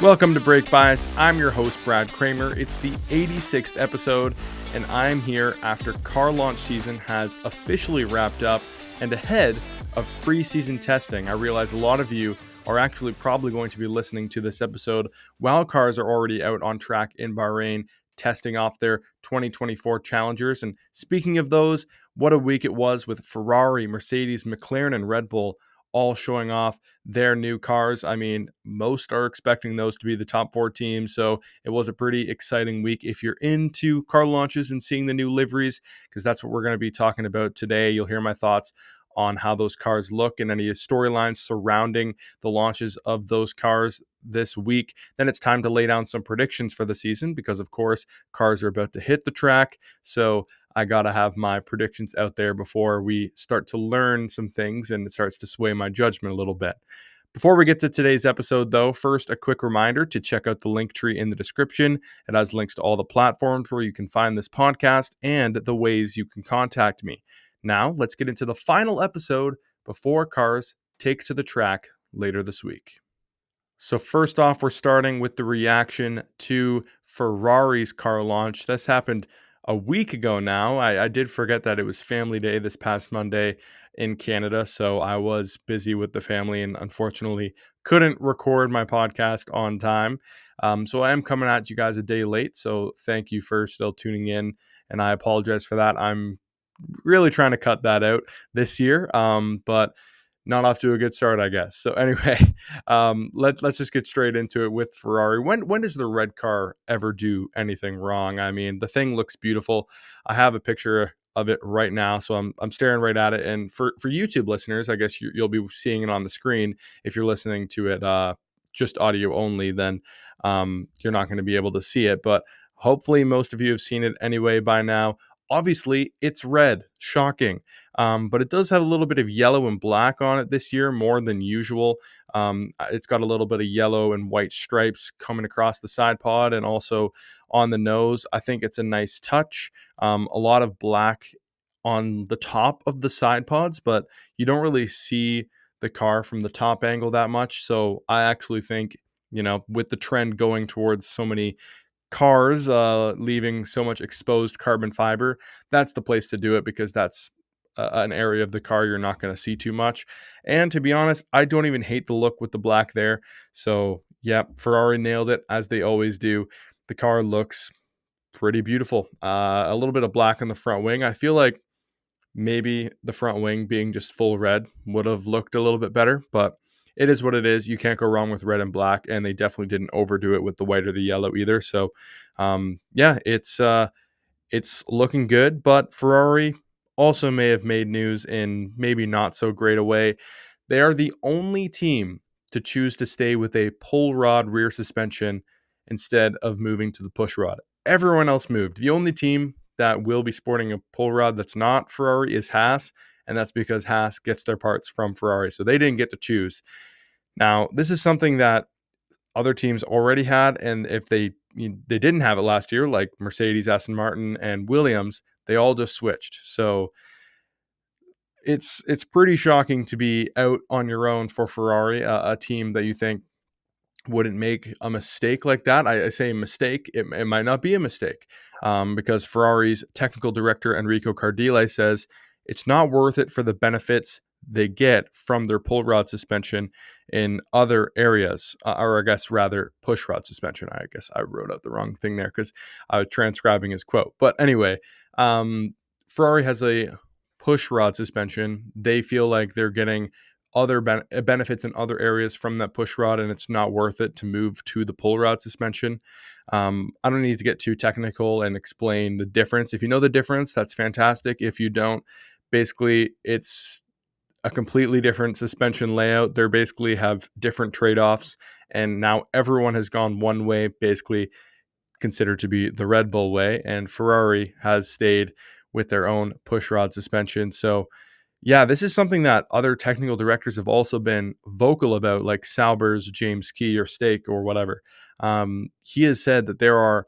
Welcome to Brake Bias. I'm your host, Brad Kramer. It's the 86th episode, and I'm here after car launch season has officially wrapped up and ahead of pre-season testing. I realize a lot of you are actually probably going to be listening to this episode while cars are already out on track in Bahrain testing off their 2024 Challengers. And speaking of those, what a week it was with Ferrari, Mercedes, McLaren, and Red Bull all showing off their new cars. I mean, most are expecting those to be the top four teams. So it was a pretty exciting week if you're into car launches and seeing the new liveries, because that's what we're going to be talking about today. You'll hear my thoughts on how those cars look and any storylines surrounding the launches of those cars this week. Then it's time to lay down some predictions for the season because, of course, cars are about to hit the track. So I got to have my predictions out there before we start to learn some things and it starts to sway my judgment a little bit. Before we get to today's episode, though, first, a quick reminder to check out the link tree in the description. It has links to all the platforms where you can find this podcast and the ways you can contact me. Now, let's get into the final episode before cars take to the track later this week. So first off, we're starting with the reaction to Ferrari's car launch. This happened a week ago now. I did forget that it was Family Day this past Monday in Canada, so I was busy with the family and unfortunately couldn't record my podcast on time. So I am coming at you guys a day late, so thank you for still tuning in, and I apologize for that. I'm really trying to cut that out this year, but not off to a good start, I guess. So anyway, let's just get straight into it with Ferrari. When does the red car ever do anything wrong? I mean, the thing looks beautiful. I have a picture of it right now, so I'm staring right at it. And for YouTube listeners, I guess you'll be seeing it on the screen. If you're listening to it just audio only, then you're not going to be able to see it. But hopefully, most of you have seen it anyway by now. Obviously, it's red. Shocking. But it does have a little bit of yellow and black on it this year, more than usual. It's got a little bit of yellow and white stripes coming across the side pod and also on the nose. I think it's a nice touch. A lot of black on the top of the side pods, but you don't really see the car from the top angle that much. So I actually think, with the trend going towards so many cars leaving so much exposed carbon fiber, that's the place to do it because that's an area of the car you're not going to see too much. And to be honest, I don't even hate the look with the black there. So yeah, Ferrari nailed it as they always do. The car looks pretty beautiful. A little bit of black on the front wing. I feel like maybe the front wing being just full red would have looked a little bit better, but it is what it is. You can't go wrong with red and black, and they definitely didn't overdo it with the white or the yellow either. So, yeah, it's looking good. But Ferrari also may have made news in maybe not so great a way. They are the only team to choose to stay with a pull rod rear suspension instead of moving to the push rod. Everyone else moved. The only team that will be sporting a pull rod that's not Ferrari is Haas, and that's because Haas gets their parts from Ferrari, so they didn't get to choose. Now, this is something that other teams already had, and if they didn't have it last year, like Mercedes, Aston Martin, and Williams, they all just switched. So it's pretty shocking to be out on your own for Ferrari, a team that you think wouldn't make a mistake like that. I say mistake, it might not be a mistake, because Ferrari's technical director Enrico Cardile says it's not worth it for the benefits they get from their pull rod suspension in other areas, or I guess rather push rod suspension. I guess I wrote out the wrong thing there because I was transcribing his quote. But anyway, Ferrari has a push rod suspension. They feel like they're getting other benefits in other areas from that push rod, and it's not worth it to move to the pull rod suspension. I don't need to get too technical and explain the difference. If you know the difference, that's fantastic. If you don't, basically it's a completely different suspension layout. They basically have different trade-offs, and now everyone has gone one way, basically considered to be the Red Bull way, and Ferrari has stayed with their own push rod suspension. So yeah, this is something that other technical directors have also been vocal about, like Sauber's James Key or Stake or whatever. He has said that there are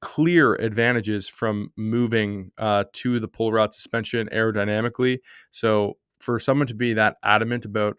clear advantages from moving to the pull rod suspension aerodynamically. So for someone to be that adamant about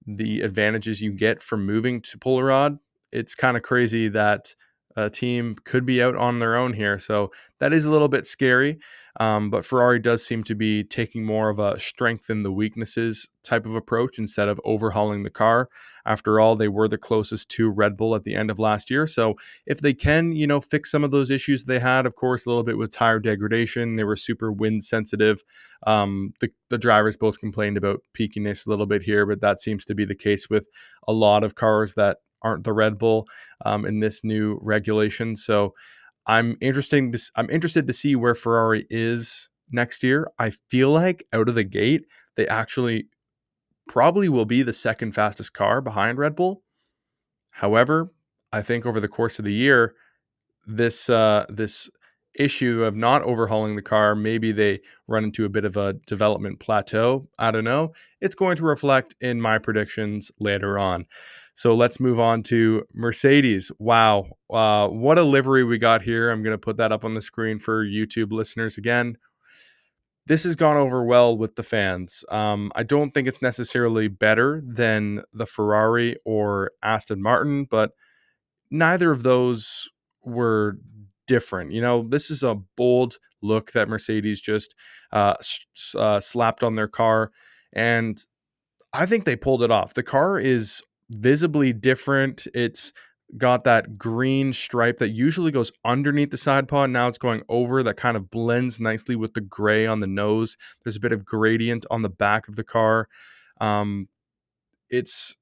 the advantages you get from moving to pull rod, it's kind of crazy that a team could be out on their own here. So that is a little bit scary. But Ferrari does seem to be taking more of a strengthen the weaknesses type of approach instead of overhauling the car. After all, they were the closest to Red Bull at the end of last year. So if they can, fix some of those issues they had, of course, a little bit with tire degradation, they were super wind sensitive. The drivers both complained about peakiness a little bit here, but that seems to be the case with a lot of cars that aren't the Red Bull in this new regulation. So I'm interested to see where Ferrari is next year. I feel like out of the gate, they actually probably will be the second fastest car behind Red Bull. However, I think over the course of the year, this issue of not overhauling the car, maybe they run into a bit of a development plateau. I don't know. It's going to reflect in my predictions later on. So let's move on to Mercedes. Wow, what a livery we got here. I'm going to put that up on the screen for YouTube listeners again. This has gone over well with the fans. I don't think it's necessarily better than the Ferrari or Aston Martin, but neither of those were different. This is a bold look that Mercedes just slapped on their car, and I think they pulled it off. The car is visibly different. It's got that green stripe that usually goes underneath the side pod. Now it's going over, that kind of blends nicely with the gray on the nose. There's a bit of gradient on the back of the car. Um, it's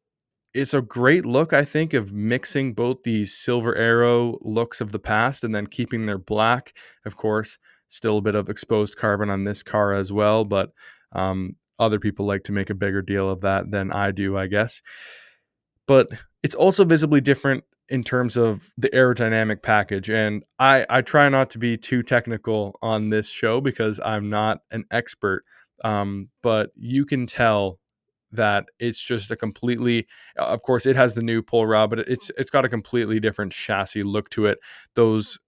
it's a great look, I think, of mixing both these Silver Arrow looks of the past and then keeping their black. Of course, still a bit of exposed carbon on this car as well, but other people like to make a bigger deal of that than I do, I guess. But it's also visibly different in terms of the aerodynamic package. And I try not to be too technical on this show because I'm not an expert. But you can tell that it's just a completely, of course it has the new pull rod, but it's got a completely different chassis look to it. Those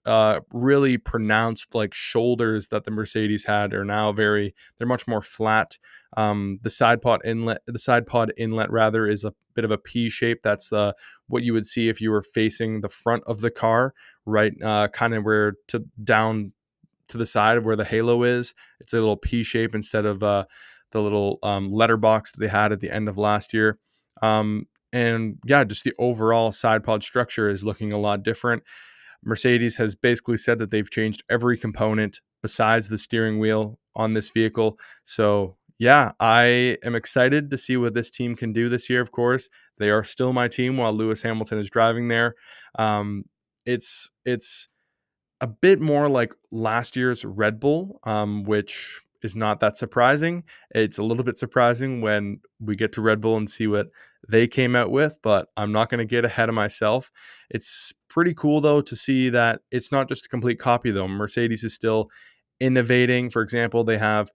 really pronounced like shoulders that the Mercedes had are now they're much more flat. The side pod inlet rather is a bit of a P shape. That's what you would see if you were facing the front of the car, right? Kind of where to down to the side of where the halo is. It's a little P shape instead of the little letterbox that they had at the end of last year. And yeah, just the overall side pod structure is looking a lot different. Mercedes has basically said that they've changed every component besides the steering wheel on this vehicle. So yeah, I am excited to see what this team can do this year. Of course, they are still my team while Lewis Hamilton is driving there. It's a bit more like last year's Red Bull, which is not that surprising. It's a little bit surprising when we get to Red Bull and see what they came out with, but I'm not going to get ahead of myself. It's pretty cool, though, to see that it's not just a complete copy, though. Mercedes is still innovating. For example, they have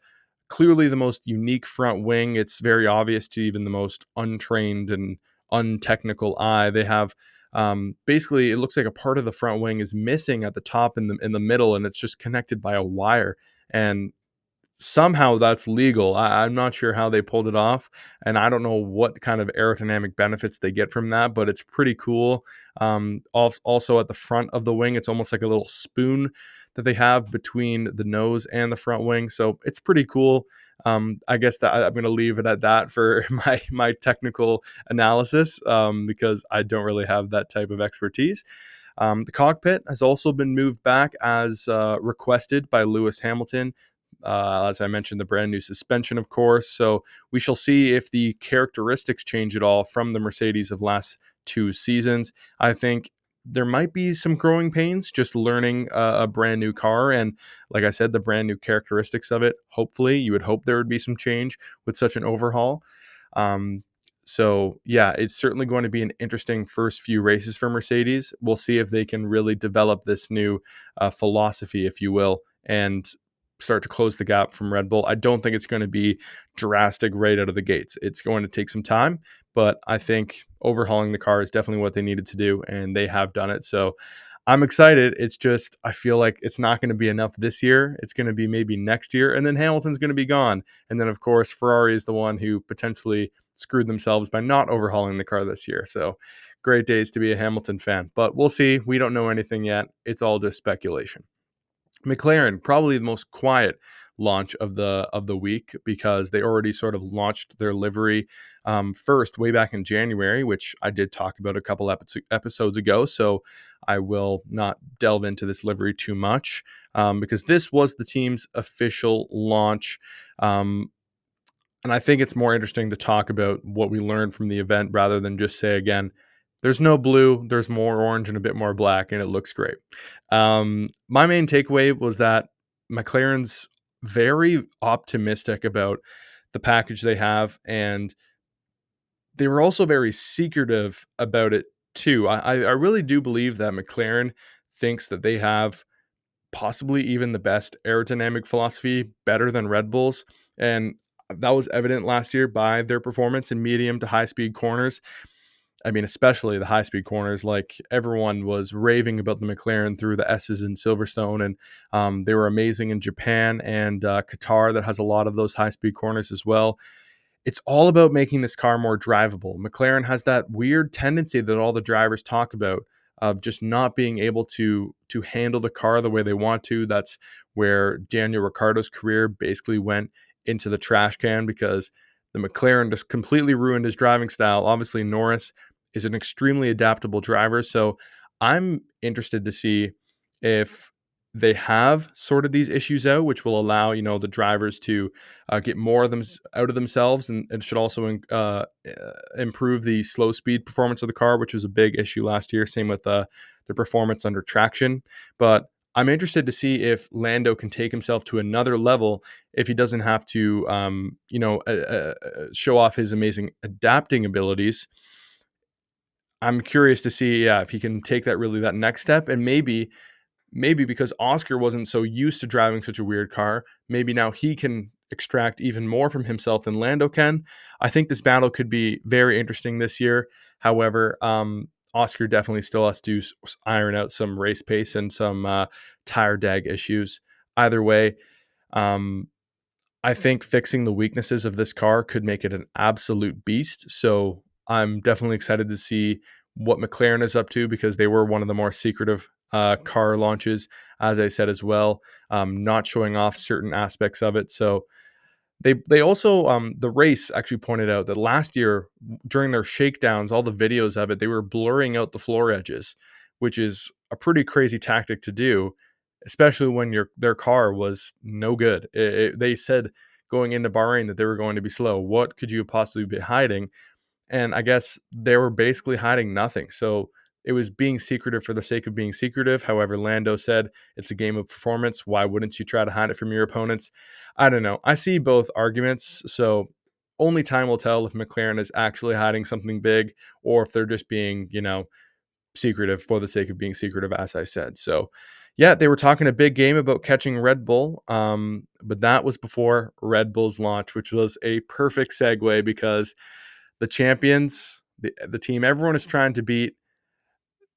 clearly the most unique front wing. It's very obvious to even the most untrained and untechnical eye. They have basically it looks like a part of the front wing is missing at the top in the middle, and it's just connected by a wire. And somehow that's legal. I'm not sure how they pulled it off, and I don't know what kind of aerodynamic benefits they get from that, but it's pretty cool. Also at the front of the wing, it's almost like a little spoon that they have between the nose and the front wing, so it's pretty cool. I guess that I'm going to leave it at that for my technical analysis because I don't really have that type of expertise. The cockpit has also been moved back as requested by Lewis Hamilton. As I mentioned, the brand new suspension, of course. So we shall see if the characteristics change at all from the Mercedes of last two seasons. I think there might be some growing pains just learning a brand new car. And like I said, the brand new characteristics of it. Hopefully, you would hope there would be some change with such an overhaul. So yeah, it's certainly going to be an interesting first few races for Mercedes. We'll see if they can really develop this new philosophy, if you will, and start to close the gap from Red Bull. I don't think it's going to be drastic right out of the gates. It's going to take some time, but I think overhauling the car is definitely what they needed to do, and they have done it. So I'm excited. It's just, I feel like it's not going to be enough this year. It's going to be maybe next year, and then Hamilton's going to be gone. And then, of course, Ferrari is the one who potentially screwed themselves by not overhauling the car this year. So great days to be a Hamilton fan, but we'll see. We don't know anything yet. It's all just speculation. McLaren, probably the most quiet launch of the week because they already sort of launched their livery first way back in January, which I did talk about a couple episodes ago. So I will not delve into this livery too much because this was the team's official launch. And I think it's more interesting to talk about what we learned from the event rather than just say again, there's no blue, there's more orange and a bit more black, and it looks great. My main takeaway was that McLaren's very optimistic about the package they have, and they were also very secretive about it too. I really do believe that McLaren thinks that they have possibly even the best aerodynamic philosophy, better than Red Bull's, and that was evident last year by their performance in medium to high speed corners. I mean, especially the high speed corners, like everyone was raving about the McLaren through the S's in Silverstone, and they were amazing in Japan and Qatar that has a lot of those high speed corners as well. It's all about making this car more drivable. McLaren has that weird tendency that all the drivers talk about of just not being able to handle the car the way they want to. That's where Daniel Ricciardo's career basically went into the trash can because the McLaren just completely ruined his driving style. Obviously, Norris is an extremely adaptable driver, so I'm interested to see if they have sorted these issues out, which will allow the drivers to get more of them out of themselves, and it should also improve the slow speed performance of the car, which was a big issue last year. Same with the performance under traction. But I'm interested to see if Lando can take himself to another level if he doesn't have to, show off his amazing adapting abilities. I'm curious to see, if he can take that next step, and maybe because Oscar wasn't so used to driving such a weird car, maybe now he can extract even more from himself than Lando can. I think this battle could be very interesting this year. However, Oscar definitely still has to iron out some race pace and some tire drag issues. Either way, I think fixing the weaknesses of this car could make it an absolute beast. So I'm definitely excited to see what McLaren is up to because they were one of the more secretive car launches, as I said as well, not showing off certain aspects of it. So they also the race actually pointed out that last year during their shakedowns, all the videos of it, they were blurring out the floor edges, which is a pretty crazy tactic to do, especially when their car was no good. They said going into Bahrain that they were going to be slow. What could you possibly be hiding? And I guess they were basically hiding nothing. So it was being secretive for the sake of being secretive. However, Lando said it's a game of performance. Why wouldn't you try to hide it from your opponents? I don't know. I see both arguments. So only time will tell if McLaren is actually hiding something big or if they're just being, secretive for the sake of being secretive, as I said. So yeah, they were talking a big game about catching Red Bull, but that was before Red Bull's launch, which was a perfect segue because the champions, the team everyone is trying to beat,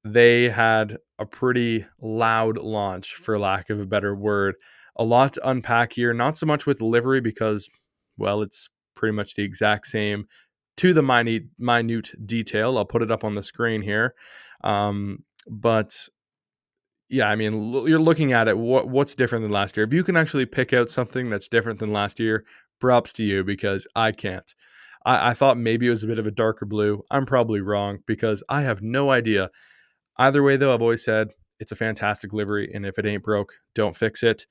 they had a pretty loud launch, for lack of a better word. A lot to unpack here, not so much with livery because, well, it's pretty much the exact same to the minute detail. I'll put it up on the screen here. But yeah, I mean, you're looking at it. What's different than last year? If you can actually pick out something that's different than last year, props to you because I can't. I thought maybe it was a bit of a darker blue. I'm probably wrong because I have no idea. Either way, though, I've always said it's a fantastic livery, and if it ain't broke, don't fix it.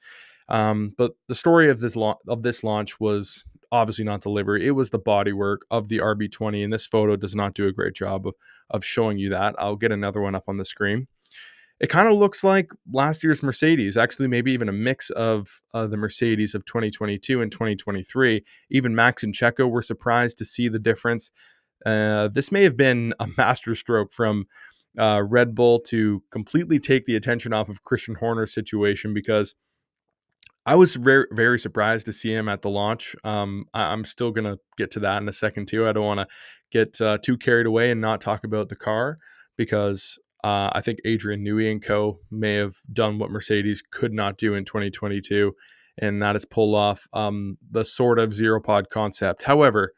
But the story of this launch was obviously not the livery; it was the bodywork of the RB20, and this photo does not do a great job of showing you that. I'll get another one up on the screen. It kind of looks like last year's Mercedes, actually, maybe even a mix of the Mercedes of 2022 and 2023. Even Max and Checo were surprised to see the difference. This may have been a masterstroke from Red Bull to completely take the attention off of Christian Horner's situation because I was very, very surprised to see him at the launch. I'm still going to get to that in a second, too. I don't want to get too carried away and not talk about the car because I think Adrian Newey and co. may have done what Mercedes could not do in 2022, and that is pull off the sort of zero pod concept. However,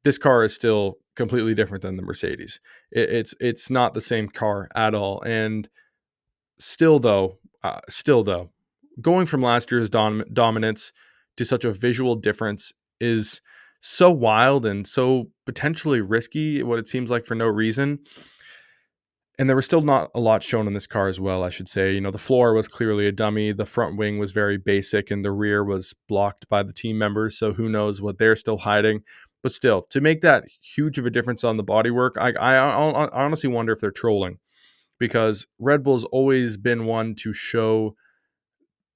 this car is still completely different than the Mercedes. It's not the same car at all. And still though, going from last year's dominance to such a visual difference is so wild and so potentially risky, what it seems like, for no reason. And there was still not a lot shown in this car as well, I should say. The floor was clearly a dummy. The front wing was very basic, and the rear was blocked by the team members. So who knows what they're still hiding. But still, to make that huge of a difference on the bodywork, I honestly wonder if they're trolling, because Red Bull's always been one to show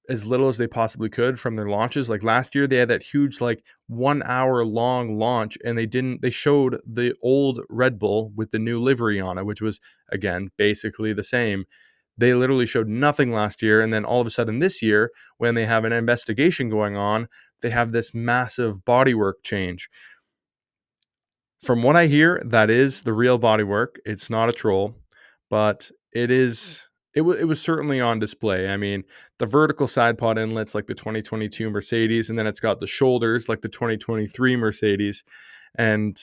as little as they possibly could from their launches. Like last year, they had that huge, like, 1 hour long launch, and they showed the old Red Bull with the new livery on it, which was, again, basically the same. They literally showed nothing last year. And then all of a sudden this year, when they have an investigation going on, they have this massive bodywork change. From what I hear, that is the real bodywork. It's not a troll, but it was certainly on display. I mean, the vertical side pod inlets like the 2022 Mercedes, and then it's got the shoulders like the 2023 Mercedes, and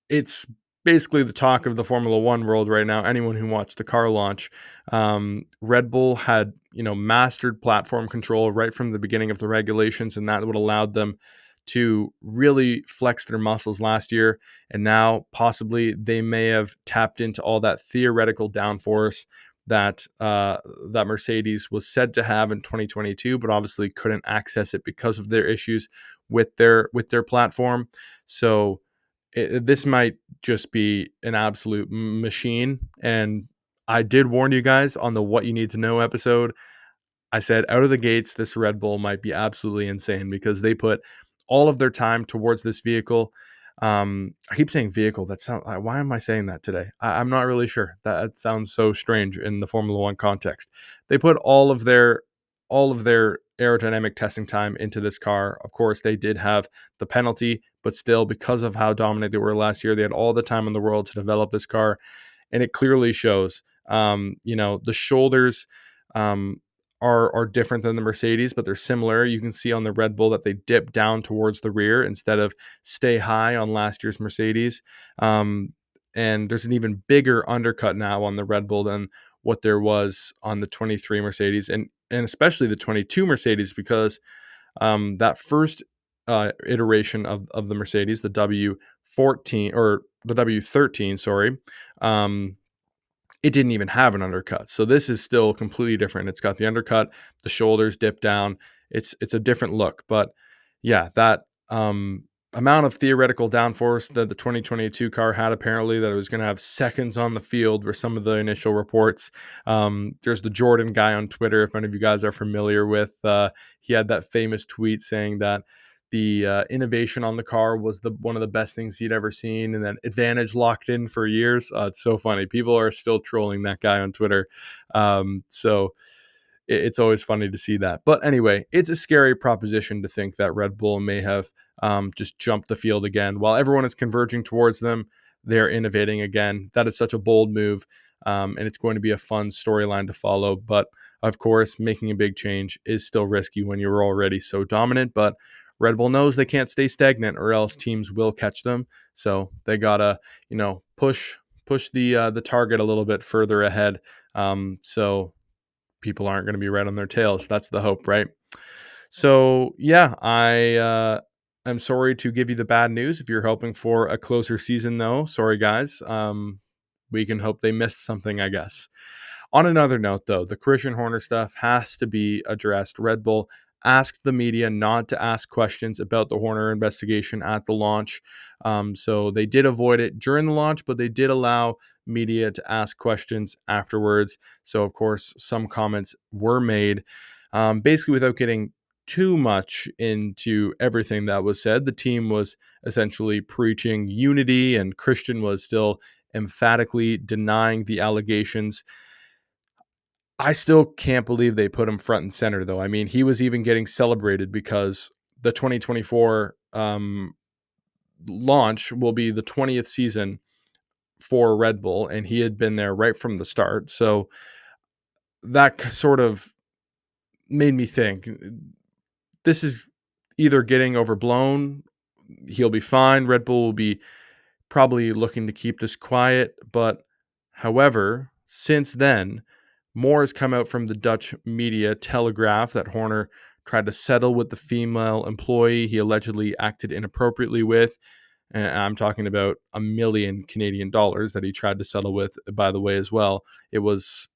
it's basically the talk of the Formula One world right now. Anyone who watched the car launch, Red Bull had mastered platform control right from the beginning of the regulations, and that would allowed them to really flex their muscles last year. And now possibly they may have tapped into all that theoretical downforce that Mercedes was said to have in 2022, but obviously couldn't access it because of their issues with their platform. So this might just be an absolute machine. And I did warn you guys on the What You Need to Know episode. I said out of the gates, this Red Bull might be absolutely insane because they put all of their time towards this vehicle. I keep saying vehicle. Why am I saying that today? I'm not really sure. That sounds so strange in the Formula One context. They put all of their aerodynamic testing time into this car. Of course, they did have the penalty, but still, because of how dominant they were last year, they had all the time in the world to develop this car, and it clearly shows. The shoulders are different than the Mercedes, but they're similar. You can see on the Red Bull that they dip down towards the rear instead of stay high on last year's Mercedes. And there's an even bigger undercut now on the Red Bull than what there was on the 23 Mercedes, and especially the 22 Mercedes, because that first iteration of the Mercedes, the W14 or the W13, sorry, it didn't even have an undercut. So this is still completely different. It's got the undercut, the shoulders dip down. It's a different look. But yeah, that amount of theoretical downforce that the 2022 car had, apparently, that it was going to have seconds on the field, were some of the initial reports. There's the Jordan guy on Twitter, if any of you guys are familiar with. He had that famous tweet saying that the innovation on the car was one of the best things he'd ever seen, and then Advantage locked in for years. It's so funny. People are still trolling that guy on Twitter. So it's always funny to see that. But anyway, it's a scary proposition to think that Red Bull may have just jumped the field again. While everyone is converging towards them, they're innovating again. That is such a bold move, and it's going to be a fun storyline to follow. But of course, making a big change is still risky when you're already so dominant. But Red Bull knows they can't stay stagnant, or else teams will catch them. So they gotta, push the target a little bit further ahead. So people aren't going to be right on their tails. That's the hope, right? So yeah, I'm sorry to give you the bad news. If you're hoping for a closer season, though, sorry guys. We can hope they missed something, I guess. On another note, though, the Christian Horner stuff has to be addressed. Red Bull asked the media not to ask questions about the Horner investigation at the launch. So they did avoid it during the launch, but they did allow media to ask questions afterwards. So, of course, some comments were made. Basically, without getting too much into everything that was said, the team was essentially preaching unity, and Christian was still emphatically denying the allegations. I still can't believe they put him front and center, though. I mean, he was even getting celebrated because the 2024 launch will be the 20th season for Red Bull, and he had been there right from the start. So that sort of made me think this is either getting overblown, he'll be fine. Red Bull will be probably looking to keep this quiet. But however, since then, more has come out from the Dutch media Telegraph that Horner tried to settle with the female employee he allegedly acted inappropriately with. And I'm talking about $1 million Canadian that he tried to settle with, by the way, as well. It was,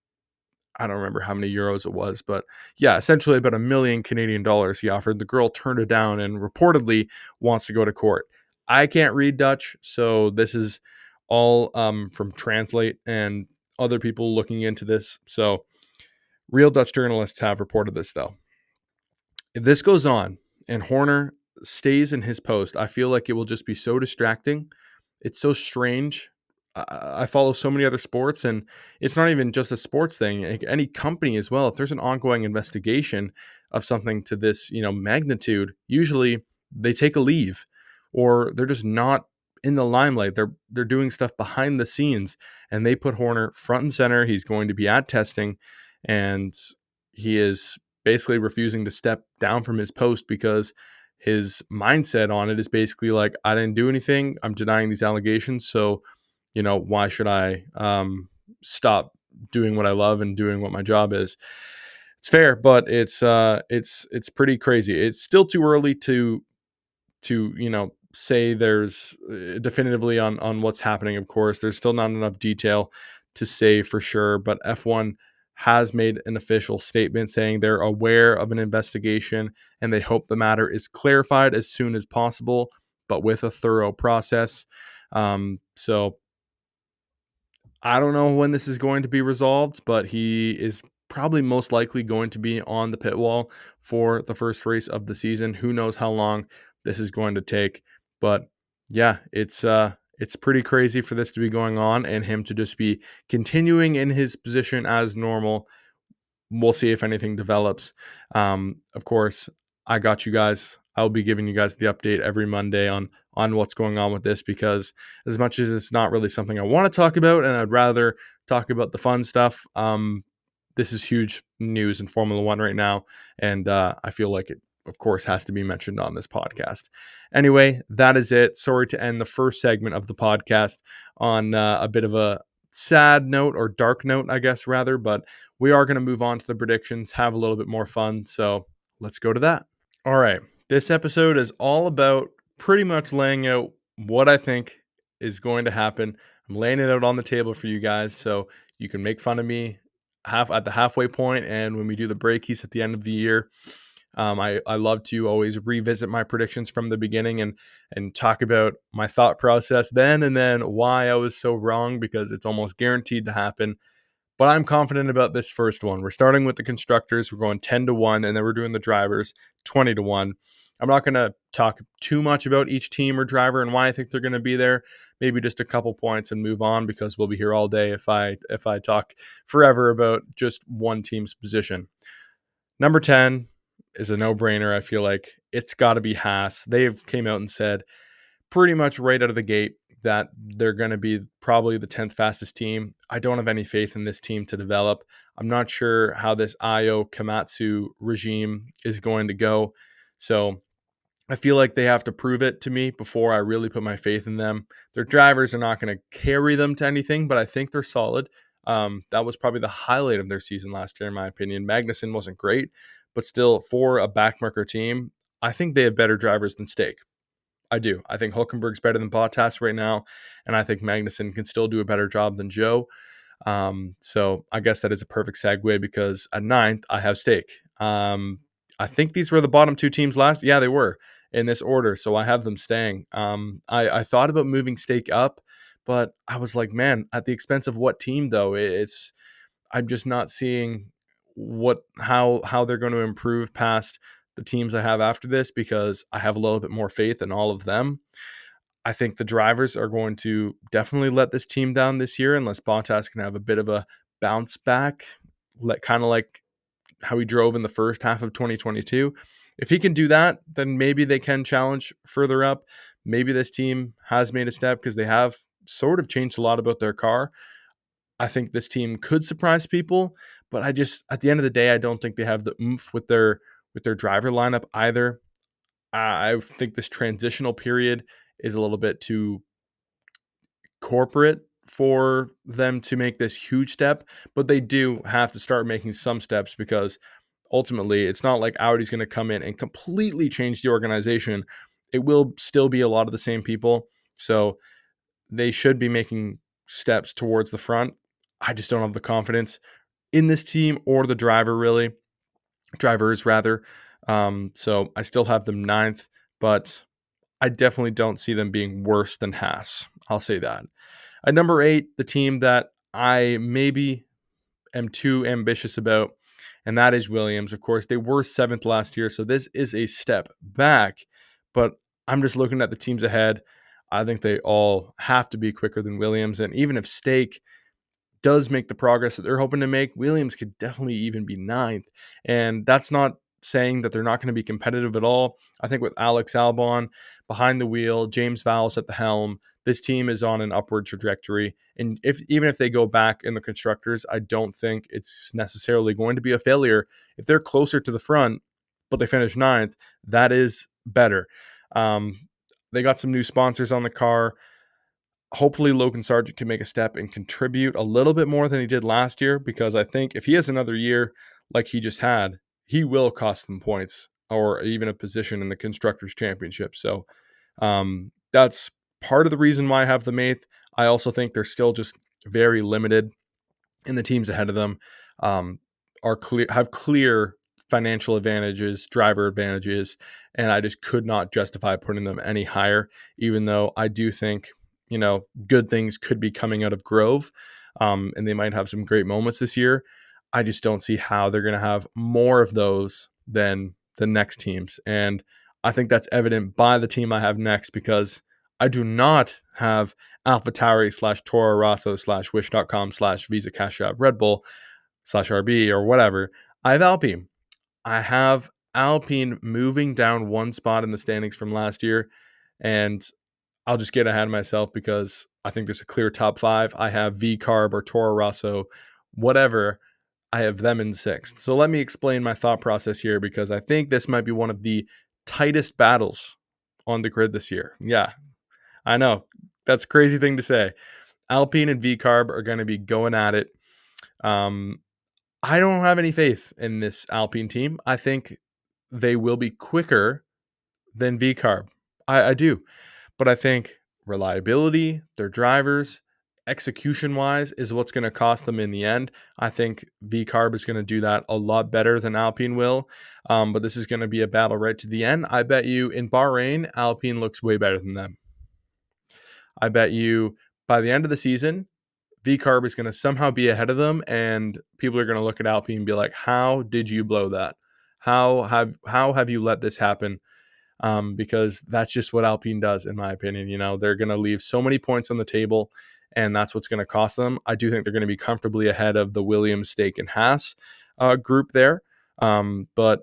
I don't remember how many euros it was, but yeah, essentially about $1 million Canadian he offered. The girl turned it down and reportedly wants to go to court. I can't read Dutch, so this is all from Translate and other people looking into this. So real Dutch journalists have reported this, though. If this goes on and Horner stays in his post, I feel like it will just be so distracting. It's so strange. I follow so many other sports, and it's not even just a sports thing. Any company as well. If there's an ongoing investigation of something to this, magnitude, usually they take a leave, or they're just not in the limelight. They're doing stuff behind the scenes, and they put Horner front and center. He's going to be at testing, and he is basically refusing to step down from his post because his mindset on it is basically like, I didn't do anything. I'm denying these allegations. So, why should I stop doing what I love and doing what my job is? It's fair, but it's pretty crazy. It's still too early to say there's definitively on what's happening. Of course, there's still not enough detail to say for sure, but F1 has made an official statement saying they're aware of an investigation and they hope the matter is clarified as soon as possible, but with a thorough process. So I don't know when this is going to be resolved, but he is probably most likely going to be on the pit wall for the first race of the season. Who knows how long this is going to take? But yeah, it's pretty crazy for this to be going on and him to just be continuing in his position as normal. We'll see if anything develops. Of course, I got you guys. I'll be giving you guys the update every Monday on what's going on with this, because as much as it's not really something I want to talk about and I'd rather talk about the fun stuff, this is huge news in Formula One right now, and I feel like it, of course, has to be mentioned on this podcast. Anyway, that is it. Sorry to end the first segment of the podcast on a bit of a sad note, or dark note, I guess, rather, but we are going to move on to the predictions, have a little bit more fun. So let's go to that. All right. This episode is all about pretty much laying out what I think is going to happen. I'm laying it out on the table for you guys so you can make fun of me at the halfway point, and when we do the breakies at the end of the year. I love to always revisit my predictions from the beginning and talk about my thought process then, and then why I was so wrong, because it's almost guaranteed to happen. But I'm confident about this first one. We're starting with the constructors. We're going 10-1, and then we're doing the drivers 20-1. I'm not going to talk too much about each team or driver and why I think they're going to be there. Maybe just a couple points and move on, because we'll be here all day if I talk forever about just one team's position. Number 10 is a no-brainer. I feel like it's got to be Haas. They've came out and said pretty much right out of the gate that they're going to be probably the 10th fastest team. I don't have any faith in this team to develop. I'm not sure how this Io Komatsu regime is going to go. So I feel like they have to prove it to me before I really put my faith in them. Their drivers are not going to carry them to anything, but I think they're solid. That was probably the highlight of their season last year, in my opinion. Magnussen wasn't great, but still, for a backmarker team, I think they have better drivers than Stake. I do. I think Hulkenberg's better than Bottas right now, and I think Magnussen can still do a better job than Joe. So I guess that is a perfect segue, because at 9th, I have Stake. I think these were the bottom two teams last. Yeah, they were in this order, so I have them staying. I thought about moving Stake up, but I was like, man, at the expense of what team though? I'm just not seeing how they're going to improve past the teams I have after this, because I have a little bit more faith in all of them. I think the drivers are going to definitely let this team down this year, unless Bottas can have a bit of a bounce back, kind of like how he drove in the first half of 2022. If he can do that, then maybe they can challenge further up. Maybe this team has made a step, because they have sort of changed a lot about their car. I think this team could surprise people, but at the end of the day, I don't think they have the oomph with their driver lineup either. I think this transitional period is a little bit too corporate for them to make this huge step, but they do have to start making some steps because ultimately it's not like Audi's going to come in and completely change the organization. It will still be a lot of the same people. So they should be making steps towards the front. I just don't have the confidence in this team or the drivers rather. So I still have them ninth, but I definitely don't see them being worse than Haas. I'll say that. At number 8, the team that I maybe am too ambitious about, and that is Williams. Of course, they were 7th last year, so this is a step back, but I'm just looking at the teams ahead. I think they all have to be quicker than Williams, and even if Stake does make the progress that they're hoping to make, Williams could definitely even be ninth. And that's not saying that they're not going to be competitive at all. I think with Alex Albon behind the wheel, James Vowles at the helm, this team is on an upward trajectory. And even if they go back in the constructors, I don't think it's necessarily going to be a failure. If they're closer to the front, but they finish ninth, that is better. They got some new sponsors on the car. Hopefully Logan Sargent can make a step and contribute a little bit more than he did last year, because I think if he has another year like he just had, he will cost them points or even a position in the Constructors' Championship. So that's part of the reason why I have them eighth. I also think they're still just very limited, and the teams ahead of them have clear financial advantages, driver advantages, and I just could not justify putting them any higher, even though I do think, good things could be coming out of Grove, and they might have some great moments this year. I just don't see how they're going to have more of those than the next teams. And I think that's evident by the team I have next, because I do not have AlphaTauri / Toro Rosso / Wish.com / Visa Cash App Red Bull / RB or whatever. I have Alpine. I have Alpine moving down one spot in the standings from last year, and I'll just get ahead of myself because I think there's a clear top 5. I have VCarb or Toro Rosso, whatever. I have them in 6th. So let me explain my thought process here, because I think this might be one of the tightest battles on the grid this year. Yeah, I know. That's a crazy thing to say. Alpine and VCarb are going to be going at it. I don't have any faith in this Alpine team. I think they will be quicker than VCarb. I do. But I think reliability, their drivers, execution wise is what's going to cost them in the end. I think VCarb is going to do that a lot better than Alpine will. But this is going to be a battle right to the end. I bet you in Bahrain, Alpine looks way better than them. I bet you by the end of the season, VCarb is going to somehow be ahead of them, and people are going to look at Alpine and be like, how did you blow that? How have you let this happen? Because that's just what Alpine does, in my opinion. They're going to leave so many points on the table, and that's what's going to cost them. I do think they're going to be comfortably ahead of the Williams, Stake, and Haas group there. But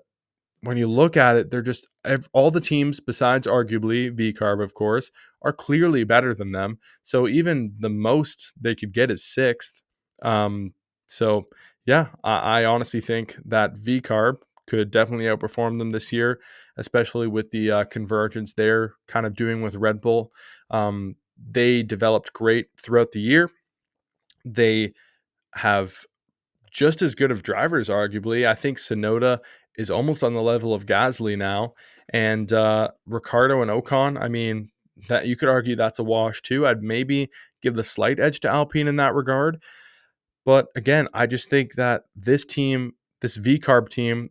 when you look at it, they're just all the teams besides arguably VCarb, of course, are clearly better than them. So even the most they could get is 6th. So yeah, I honestly think that VCarb could definitely outperform them this year, especially with the convergence they're kind of doing with Red Bull. They developed great throughout the year. They have just as good of drivers, arguably. I think Tsunoda is almost on the level of Gasly now, and Ricciardo and Ocon. I mean, that you could argue that's a wash too. I'd maybe give the slight edge to Alpine in that regard, but again, I just think that this team, this VCarb team,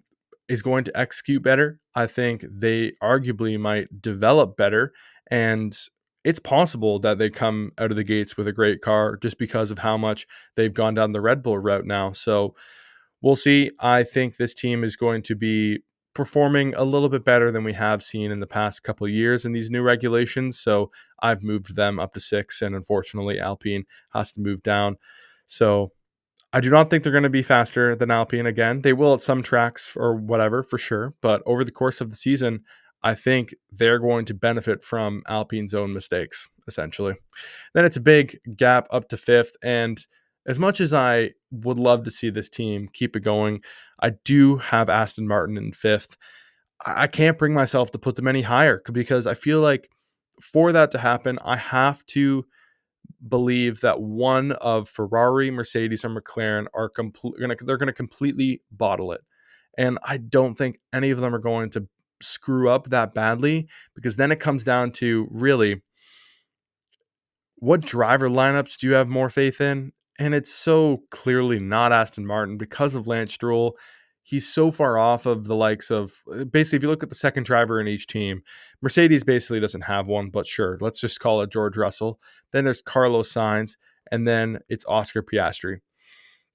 is going to execute better. I think they arguably might develop better, and it's possible that they come out of the gates with a great car just because of how much they've gone down the Red Bull route now. So we'll see. I think this team is going to be performing a little bit better than we have seen in the past couple of years in these new regulations. So I've moved them up to 6, and unfortunately, Alpine has to move down. So I do not think they're going to be faster than Alpine again. They will at some tracks or whatever, for sure. But over the course of the season, I think they're going to benefit from Alpine's own mistakes, essentially. Then it's a big gap up to 5th. And as much as I would love to see this team keep it going, I do have Aston Martin in 5th. I can't bring myself to put them any higher because I feel like for that to happen, I have to believe that one of Ferrari, Mercedes, or McLaren are they're gonna completely bottle it. And I don't think any of them are going to screw up that badly, because then it comes down to really, what driver lineups do you have more faith in? And it's so clearly not Aston Martin because of Lance Stroll. He's so far off of the likes of, basically, if you look at the second driver in each team, Mercedes basically doesn't have one, but sure, let's just call it George Russell. Then there's Carlos Sainz, and then it's Oscar Piastri.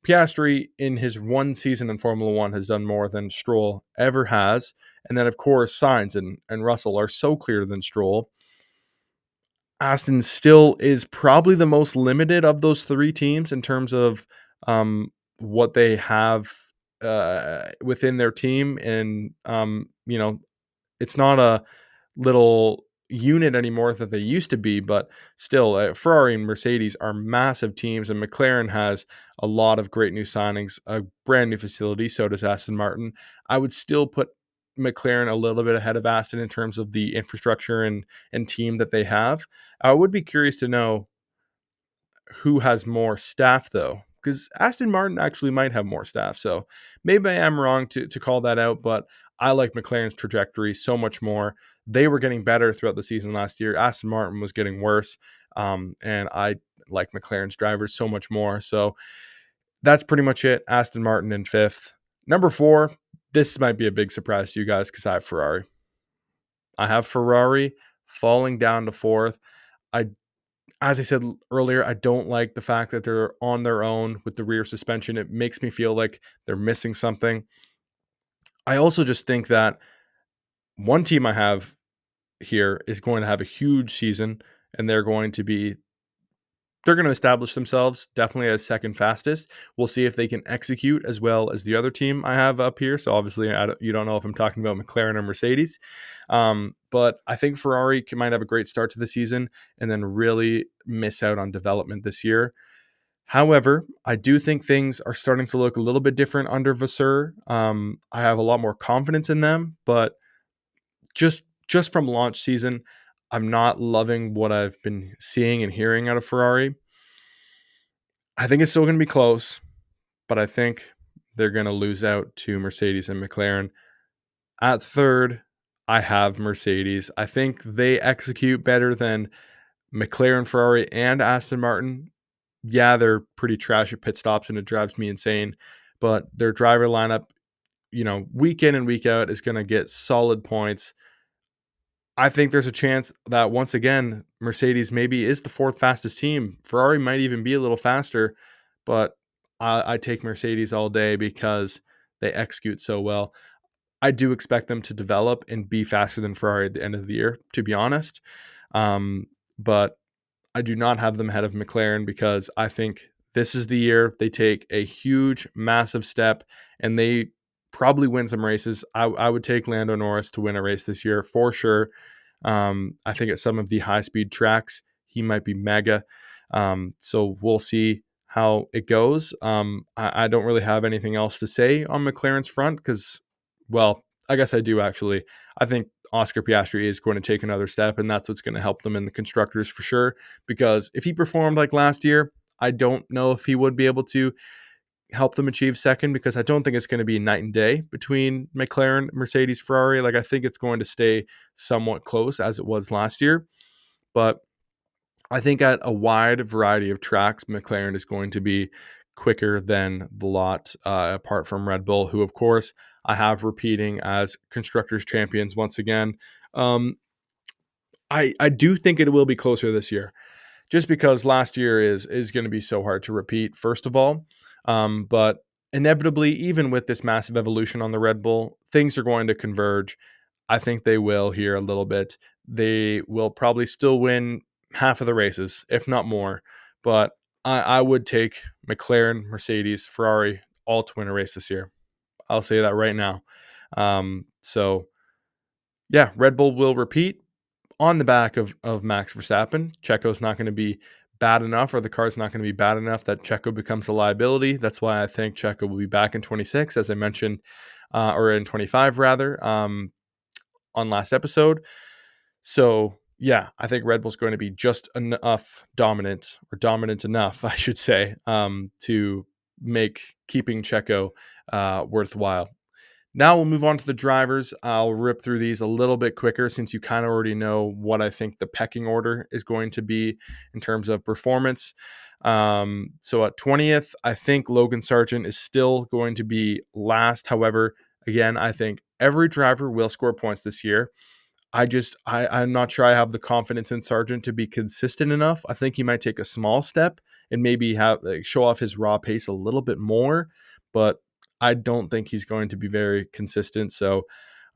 Piastri, in his one season in Formula One, has done more than Stroll ever has. And then, of course, Sainz and Russell are so clearer than Stroll. Aston still is probably the most limited of those three teams in terms of what they have within their team. And, it's not a little unit anymore that they used to be, but still, Ferrari and Mercedes are massive teams, and McLaren has a lot of great new signings, a brand new facility. So does Aston Martin. I would still put McLaren a little bit ahead of Aston in terms of the infrastructure and team that they have. I would be curious to know who has more staff, though, because Aston Martin actually might have more staff. So maybe I am wrong to call that out, but I like McLaren's trajectory so much more. They were getting better throughout the season last year. Aston Martin was getting worse. And I like McLaren's drivers so much more. So that's pretty much it. Aston Martin in fifth. Number four, this might be a big surprise to you guys because I have Ferrari. I have Ferrari falling down to fourth. I As I said earlier, I don't like the fact that they're on their own with the rear suspension. It makes me feel like they're missing something. I also just think that one team I have here is going to have a huge season, and they're going to establish themselves definitely as second fastest. We'll see if they can execute as well as the other team I have up here. So obviously, you don't know if I'm talking about McLaren or Mercedes. But I think Ferrari might have a great start to the season and then really miss out on development this year. However, I do think things are starting to look a little bit different under Vasseur. I have a lot more confidence in them, but just from launch season, I'm not loving what I've been seeing and hearing out of Ferrari. I think it's still going to be close, but I think they're going to lose out to Mercedes and McLaren. At third, I have Mercedes. I think they execute better than McLaren, Ferrari, and Aston Martin. Yeah, they're pretty trash at pit stops, and it drives me insane. But their driver lineup, week in and week out, is going to get solid points. I think there's a chance that once again, Mercedes maybe is the fourth fastest team. Ferrari might even be a little faster, but I take Mercedes all day because they execute so well. I do expect them to develop and be faster than Ferrari at the end of the year, to be honest. But I do not have them ahead of McLaren because I think this is the year they take a huge, massive step and they probably win some races. I would take Lando Norris to win a race this year for sure. I think at some of the high speed tracks, he might be mega. So we'll see how it goes. I don't really have anything else to say on McLaren's front because, well, I guess I do actually. I think Oscar Piastri is going to take another step, and that's what's going to help them in the constructors for sure. Because if he performed like last year, I don't know if he would be able to help them achieve second, because I don't think it's going to be night and day between McLaren, Mercedes, Ferrari. Like, I think it's going to stay somewhat close as it was last year. But I think at a wide variety of tracks, McLaren is going to be quicker than the lot, apart from Red Bull, who, of course, I have repeating as constructors champions once again. Um, I do think it will be closer this year, just because last year is going to be so hard to repeat, first of all. But inevitably, even with this massive evolution on the Red Bull, things are going to converge. I think they will here a little bit. They will probably still win half of the races, if not more. But I would take McLaren, Mercedes, Ferrari all to win a race this year. I'll say that right now. So yeah, Red Bull will repeat on the back of Max Verstappen. Checo's not going to be bad enough, or the car's not going to be bad enough that Checo becomes a liability. That's why I think Checo will be back in 26, as I mentioned, or in 25 rather. on last episode. So yeah, I think Red Bull's going to be just enough dominant, or dominant enough, I should say, to make keeping Checo worthwhile. Now we'll move on to the drivers. I'll rip through these a little bit quicker since you kind of already know what I think the pecking order is going to be in terms of performance. So at 20th, I think Logan Sargent is still going to be last. However, again, I think every driver will score points this year. I'm not sure I have the confidence in Sargent to be consistent enough. I think he might take a small step and maybe have show off his raw pace a little bit more, but I don't think he's going to be very consistent. So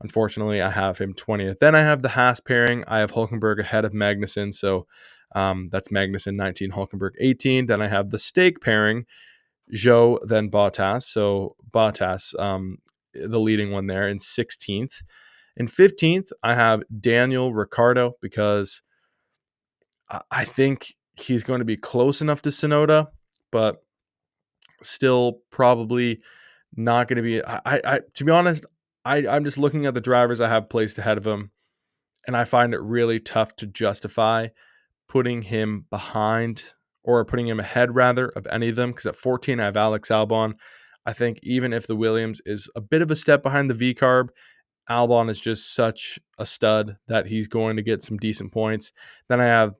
unfortunately, I have him 20th. Then I have the Haas pairing. I have Hulkenberg ahead of Magnussen. So that's Magnussen 19, Hulkenberg 18. Then I have the stake pairing, Zhou, then Bottas. So Bottas, the leading one there in 16th. In 15th, I have Daniel Ricciardo because I think he's going to be close enough to Tsunoda, but still probably not going to be. To be honest, I'm just looking at the drivers I have placed ahead of him, and I find it really tough to justify putting him behind, or putting him ahead rather, of any of them. Because at 14, I have Alex Albon. I think even if the Williams is a bit of a step behind the V-Carb, Albon is just such a stud that he's going to get some decent points. Then I have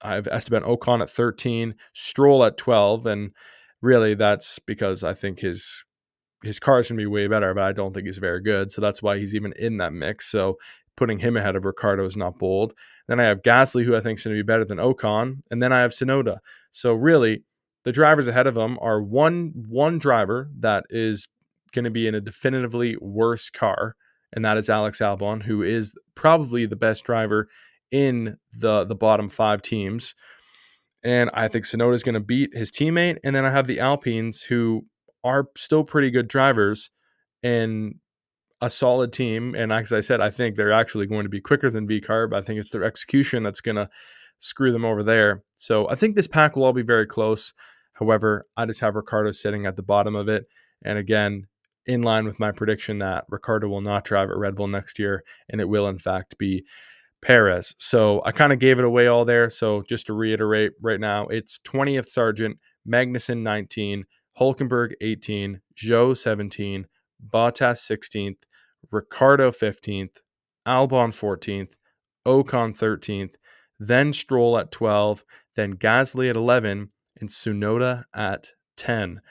Esteban Ocon at 13, Stroll at 12, and really that's because I think his car is going to be way better, but I don't think he's very good, so that's why he's even in that mix. So putting him ahead of Ricciardo is not bold. Then I have Gasly, who I think is going to be better than Ocon, and then I have Tsunoda. So really, the drivers ahead of him are one driver that is going to be in a definitively worse car, and that is Alex Albon, who is probably the best driver in the bottom 5 teams. And I think Tsunoda is going to beat his teammate. And then I have the Alpines, who are still pretty good drivers and a solid team. And as I said, I think they're actually going to be quicker than VCarb. I think it's their execution that's going to screw them over there. So I think this pack will all be very close. However, I just have Ricciardo sitting at the bottom of it. And again, in line with my prediction that Ricciardo will not drive at Red Bull next year, and it will in fact be Perez. So I kind of gave it away all there. So just to reiterate right now, it's 20th Sargent, Magnussen 19, Hulkenberg 18, Zhou 17, Bottas 16th, Ricciardo 15th, Albon 14th, Ocon 13th, then Stroll at 12, then Gasly at 11, and Tsunoda at 10.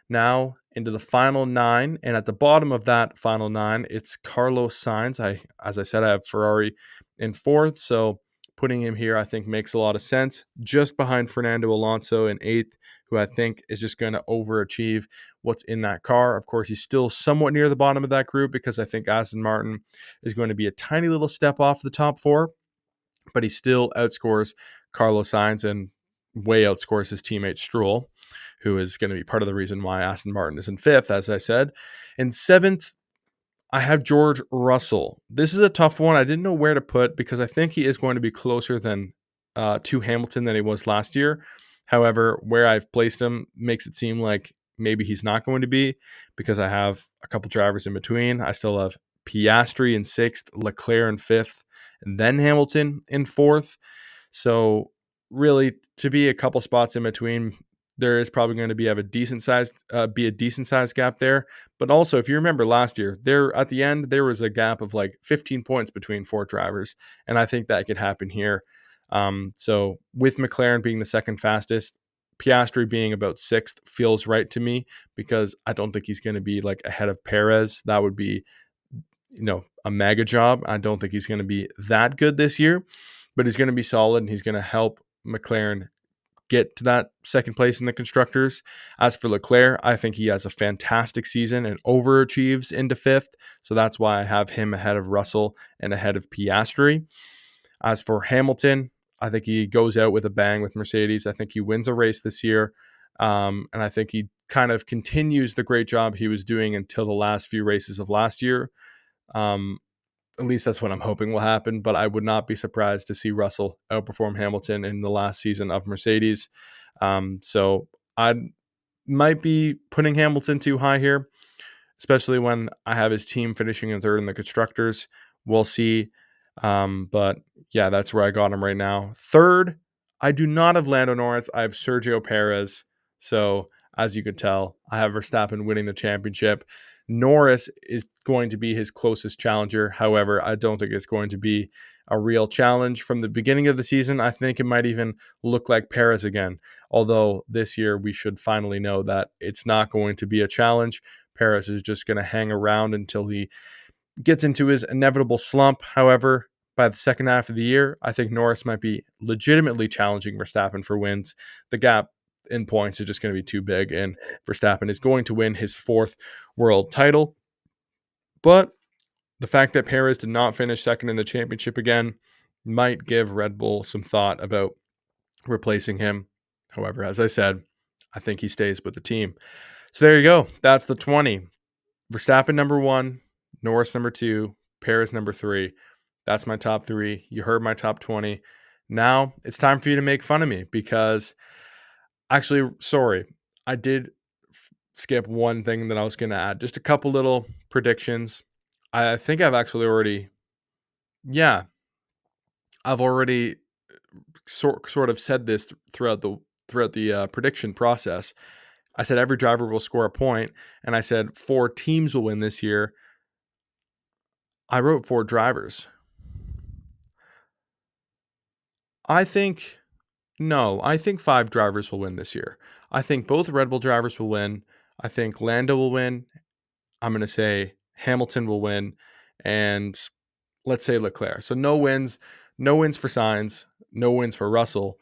Now into the final 9, and at the bottom of that final 9, it's Carlos Sainz. As I said, I have Ferrari in 4th, so putting him here I think makes a lot of sense. Just behind Fernando Alonso in 8th, who I think is just going to overachieve what's in that car. Of course, he's still somewhat near the bottom of that group because I think Aston Martin is going to be a tiny little step off the top 4, but he still outscores Carlos Sainz and way outscores his teammate Stroll, who is going to be part of the reason why Aston Martin is in 5th, as I said. In 7th, I have George Russell. This is a tough one. I didn't know where to put because I think he is going to be closer than to Hamilton than he was last year. However, where I've placed him makes it seem like maybe he's not going to be, because I have a couple drivers in between. I still have Piastri in 6th, Leclerc in 5th, and then Hamilton in 4th. So really, to be a couple spots in between, there is probably going to be a decent sized gap there. But also, if you remember last year, there at the end there was a gap of like 15 points between 4 drivers, and I think that could happen here. So with McLaren being the second fastest, Piastri being about 6th feels right to me, because I don't think he's going to be like ahead of Perez. That would be, a mega job. I don't think he's going to be that good this year, but he's going to be solid and he's going to help McLaren get to that second place in the constructors. As for Leclerc, I think he has a fantastic season and overachieves into 5th. So that's why I have him ahead of Russell and ahead of Piastri. As for Hamilton, I think he goes out with a bang with Mercedes. I think he wins a race this year. And I think he kind of continues the great job he was doing until the last few races of last year. At least that's what I'm hoping will happen, but I would not be surprised to see Russell outperform Hamilton in the last season of Mercedes. So I might be putting Hamilton too high here, especially when I have his team finishing in 3rd in the constructors, We'll see. But yeah, that's where I got him right now. Third, I do not have Lando Norris. I have Sergio Perez. So as you could tell, I have Verstappen winning the championship. Norris is going to be his closest challenger. However, I don't think it's going to be a real challenge from the beginning of the season. I think it might even look like Perez again. Although this year we should finally know that it's not going to be a challenge. Perez is just going to hang around until he gets into his inevitable slump. However, by the second half of the year, I think Norris might be legitimately challenging Verstappen for wins. The gap in points is just going to be too big, and Verstappen is going to win his fourth world title. But the fact that Perez did not finish second in the championship again might give Red Bull some thought about replacing him. However, as I said, I think he stays with the team. So there you go. That's the 20. Verstappen number 1, Norris number 2, Perez number 3. That's my top 3. You heard my top 20. Now it's time for you to make fun of me because actually, sorry, I did skip one thing that I was going to add. Just a couple little predictions. I think I've actually already, I've already sort of said this throughout the prediction process. I said every driver will score a point, and I said 4 teams will win this year. I wrote 4 drivers. I think 5 drivers will win this year. I think both Red Bull drivers will win. I think Lando will win. I'm going to say Hamilton will win, and let's say Leclerc. So no wins for Sainz, no wins for Russell,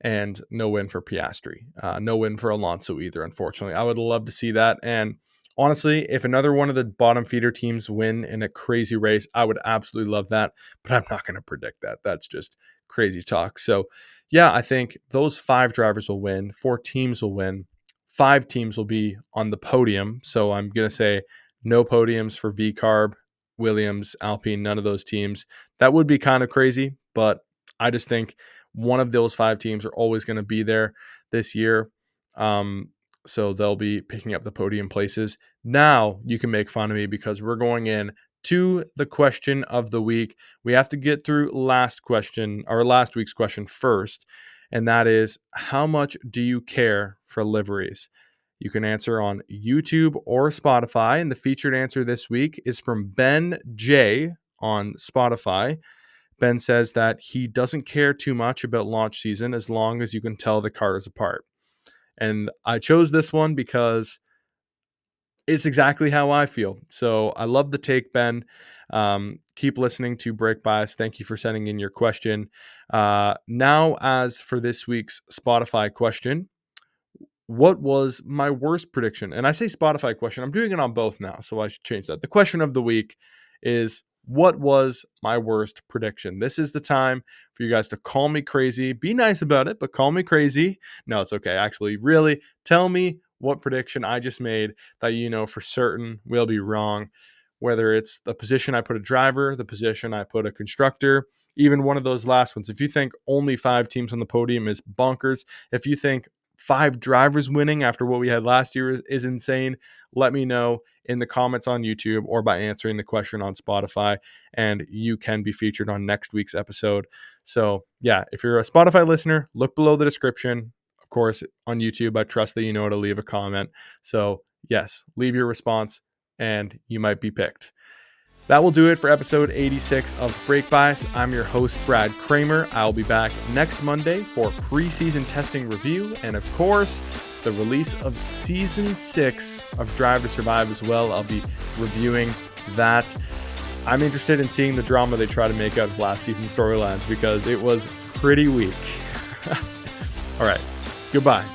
and no win for Piastri. No win for Alonso either, unfortunately. I would love to see that. And honestly, if another one of the bottom feeder teams win in a crazy race, I would absolutely love that. But I'm not going to predict that. That's just crazy talk. So yeah, I think those 5 drivers will win. 4 teams will win. 5 teams will be on the podium. So I'm going to say no podiums for VCarb, Williams, Alpine, none of those teams. That would be kind of crazy, but I just think one of those 5 teams are always going to be there this year. So they'll be picking up the podium places. Now you can make fun of me because we're going in to the question of the week. We have to get through last week's question first. And that is, how much do you care for liveries? You can answer on YouTube or Spotify. And the featured answer this week is from Ben J on Spotify. Ben says that he doesn't care too much about launch season as long as you can tell the cars apart. And I chose this one because it's exactly how I feel. So I love the take, Ben. Keep listening to Brake Bias. Thank you for sending in your question. Now, as for this week's Spotify question, what was my worst prediction? And I say Spotify question. I'm doing it on both now, so I should change that. The question of the week is, what was my worst prediction? This is the time for you guys to call me crazy. Be nice about it, but call me crazy. No, it's okay. Actually, really, tell me what prediction I just made that you know for certain will be wrong. Whether it's the position I put a driver, the position I put a constructor, even one of those last ones. If you think only 5 teams on the podium is bonkers, if you think 5 drivers winning after what we had last year is insane, let me know in the comments on YouTube or by answering the question on Spotify, and you can be featured on next week's episode. So yeah, if you're a Spotify listener, look below the description. Of course, on YouTube, I trust that you know how to leave a comment. So yes, leave your response and you might be picked. That will do it for episode 86 of Brake Bias. I'm your host, Brad Kramer. I'll be back next Monday for preseason testing review and, of course, the release of Season 6 of Drive to Survive as well. I'll be reviewing that. I'm interested in seeing the drama they try to make out of last season's storylines because it was pretty weak. All right, goodbye.